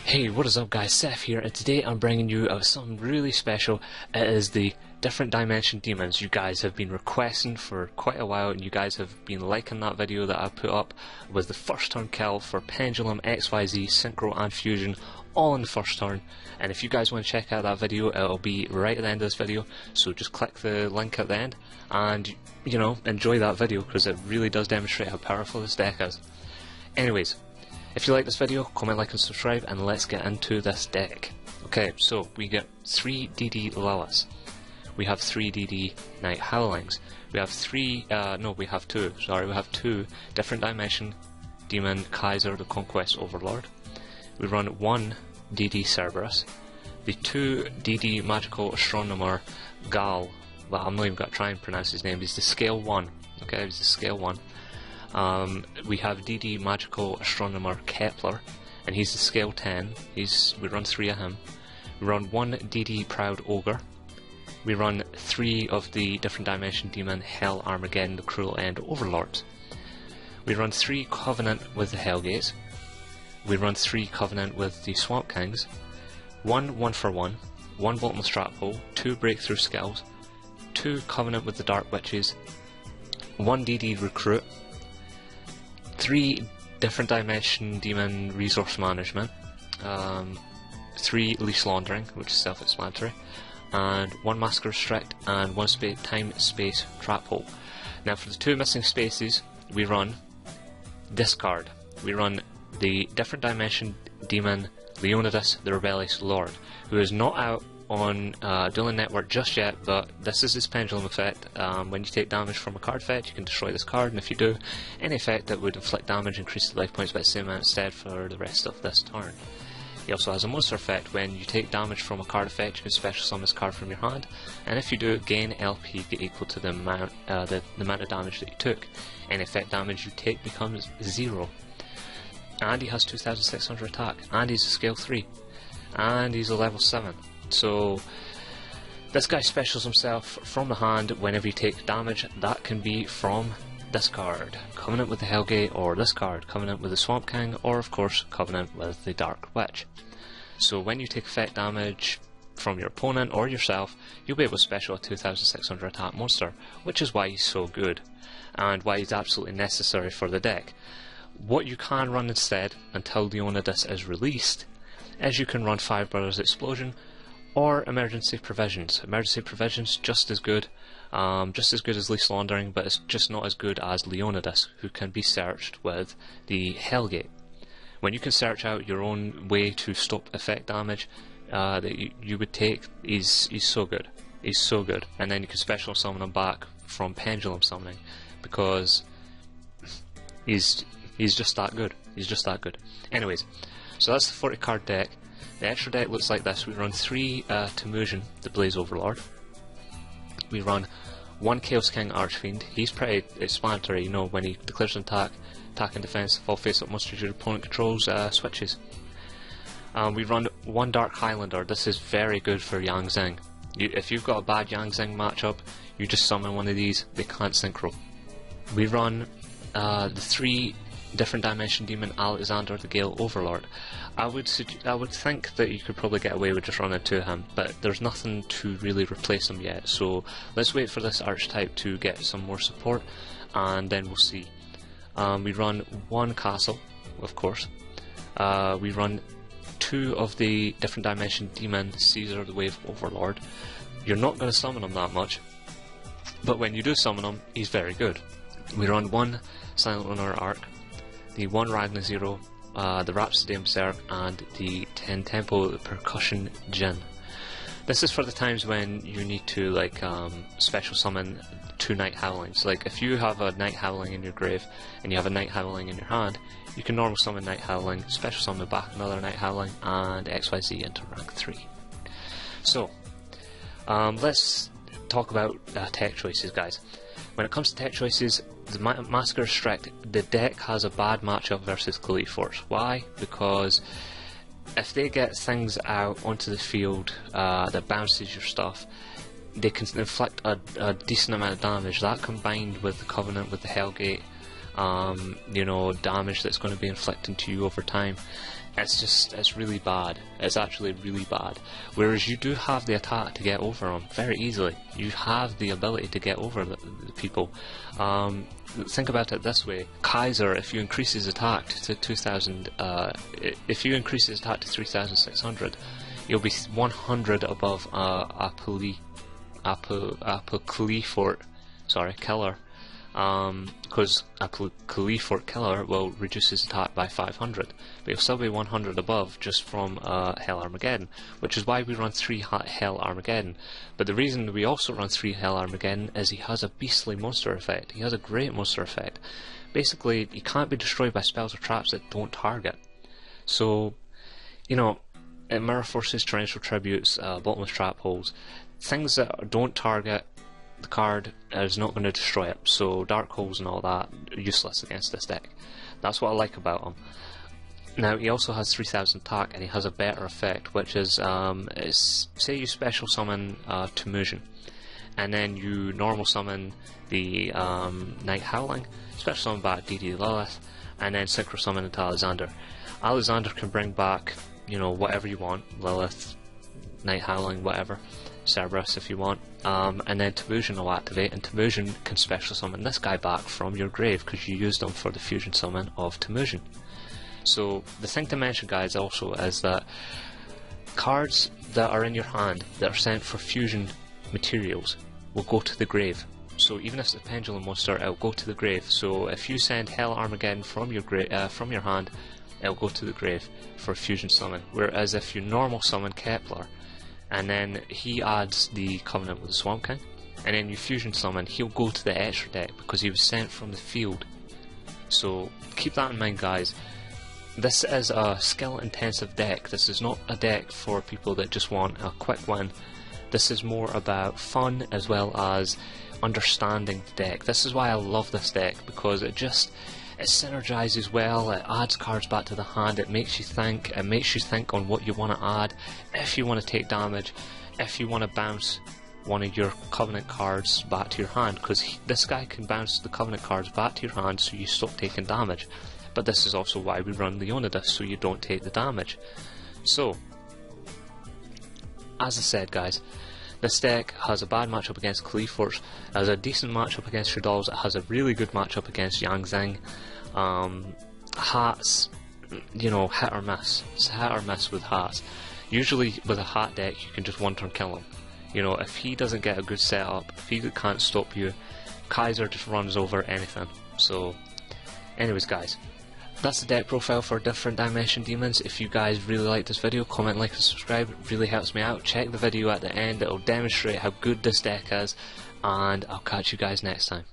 Hey, what is up guys, Seth here, and today I'm bringing you something really special. It is the different dimension demons. You guys have been requesting for quite a while, and you guys have been liking that video that I put up with the first turn kill for Pendulum, XYZ, Synchro and Fusion, all in the first turn. And if you guys want to check out that video, it'll be right at the end of this video, so just click the link at the end and, you know, enjoy that video because it really does demonstrate how powerful this deck is. Anyways, if you like this video, comment, like and subscribe, and let's get into this deck. Okay, so we get 3 DD Liliths. We have 3 DD Night Howlings. We have we have two different dimension demon Kaiser the Conquest Overlord. We run 1 DD Cerberus. The 2 DD Magical Astronomer Gal. Well, I'm not even going to try and pronounce his name. He's the scale 1. Okay, he's the scale 1. We have DD Magical Astronomer Kepler, and he's the scale 10. We run 3 of him. We run 1 DD Proud Ogre. We run 3 of the different dimension demon Hell Armageddon the Cruel End Overlords. We run 3 Covenant with the Hellgates. We run 3 Covenant with the Swamp Kings. 1 1-for-1, 1 Bottomless Trap Hole, 2 Breakthrough Skills, 2 Covenant with the Dark Witches, 1 DD Recruit, 3 different dimension demon resource management, 3 leash laundering, which is self-explanatory, and 1 masker restrict and 1 time space trap hole. Now for the 2 missing spaces, we run discard. We run the different dimension demon Leonidas the Rebellious Lord, who is not out on Dueling Network just yet, but this is his pendulum effect. When you take damage from a card effect, you can destroy this card, and if you do, any effect that would inflict damage increases the life points by the same amount instead for the rest of this turn. He also has a monster effect. When you take damage from a card effect, you can special summon this card from your hand, and if you do, gain LP equal to the amount of damage that you took. Any effect damage you take becomes 0. And he has 2600 attack, and he's a scale 3, and he's a level 7. So this guy specials himself from the hand whenever you take damage. That can be from this card, Covenant with the Hellgate, or this card, Covenant with the Swamp King, or of course Covenant with the Dark Witch. So when you take effect damage from your opponent or yourself, you'll be able to special a 2600 attack monster, which is why he's so good and why he's absolutely necessary for the deck. What you can run instead until Leonidas is released is you can run 5 Brothers Explosion or Emergency Provisions. Emergency Provisions just as good as Leash Laundering, but it's just not as good as Leonidas, who can be searched with the Hellgate. When you can search out your own way to stop effect damage that you would take, he's so good. He's so good. And then you can special summon him back from Pendulum Summoning, because he's just that good. He's just that good. Anyways, so that's the 40 card deck. The extra deck looks like this. We run 3 Temujin, the Blaze Overlord. We run 1 Chaos King Archfiend. He's pretty explanatory, you know, when he declares an attack and defense, all face-up monsters your opponent controls switches. We run 1 Dark Highlander. This is very good for Yang Zing. If you've got a bad Yang Zing matchup, you just summon one of these, they can't synchro. We run the 3 different dimension demon Alexander the Gale Overlord. I would think that you could probably get away with just running 2 of him, but there's nothing to really replace him yet, so let's wait for this archetype to get some more support and then we'll see. We run 1 castle, of course. We run 2 of the different dimension demon Caesar the Wave Overlord. You're not going to summon him that much, but when you do summon him, he's very good. We run 1 Silent Lunar Arc, the 1 Ragnar Zero, the Rhapsody Berserk, and the 10 Tempo Percussion Djinn. This is for the times when you need to like special summon 2 Night Howlings. Like if you have a Night Howling in your grave and you have a Night Howling in your hand, you can normal summon Night Howling, special summon back another Night Howling, and XYZ into rank 3. So let's talk about tech choices, guys. When it comes to tech choices, the Massacre Restrict, the deck has a bad matchup versus Glee Force. Why? Because if they get things out onto the field that bounces your stuff, they can inflict a decent amount of damage. That combined with the Covenant with the Hellgate you know, damage that's going to be inflicted to you over time. It's really bad. It's actually really bad. Whereas you do have the attack to get over them very easily. You have the ability to get over the people. Think about it this way: Kaiser, if you increase his attack to 2,000, if you increase his attack to 3,600, you'll be 100 above Killer. Because a Khalifort Killer will reduce his attack by 500, but he'll still be 100 above just from Hell Armageddon, which is why we run 3 Hell Armageddon. But the reason we also run 3 Hell Armageddon is he has a beastly monster effect. He has a great monster effect. Basically, he can't be destroyed by spells or traps that don't target. So, you know, Mirror Forces, Torrential Tributes, Bottomless Trap Holes, things that don't target the card is not going to destroy it, so dark holes and all that are useless against this deck. That's what I like about him. Now he also has 3,000 attack, and he has a better effect, which is say you special summon Temujin, and then you normal summon the Night Howling, special summon back DDD Lilith, and then synchro summon into Alexander. Alexander can bring back, you know, whatever you want, Lilith, Night Howling, whatever, Cerberus if you want, and then Temujin will activate, and Temujin can special summon this guy back from your grave because you used him for the fusion summon of Temujin. So the thing to mention, guys, also is that cards that are in your hand that are sent for fusion materials will go to the grave. So even if it's a pendulum monster, it'll go to the grave. So if you send Hell Armageddon from your hand, it'll go to the grave for a fusion summon. Whereas if you normal summon Kepler, and then he adds the Covenant with the Swamp King, and then you fusion summon, he'll go to the extra deck because he was sent from the field. So keep that in mind, guys. This is a skill intensive deck. This is not a deck for people that just want a quick win. This is more about fun as well as understanding the deck. This is why I love this deck, because it synergizes well, it adds cards back to the hand, it makes you think on what you want to add, if you want to take damage, if you want to bounce one of your Covenant cards back to your hand, because this guy can bounce the Covenant cards back to your hand so you stop taking damage. But this is also why we run Leonidas, so you don't take the damage. So, as I said, guys, this deck has a bad matchup against Khaliforts, it has a decent matchup against Shaddolls, it has a really good matchup against Yang Zing. Hats, you know, hit or miss. It's hit or miss with hats. Usually with a hat deck you can just one turn kill him. You know, if he doesn't get a good setup, if he can't stop you, Kaiser just runs over anything. So, anyways, guys, that's the deck profile for different Dimension Demons. If you guys really like this video, comment, like and subscribe, it really helps me out. Check the video at the end, it'll demonstrate how good this deck is, and I'll catch you guys next time.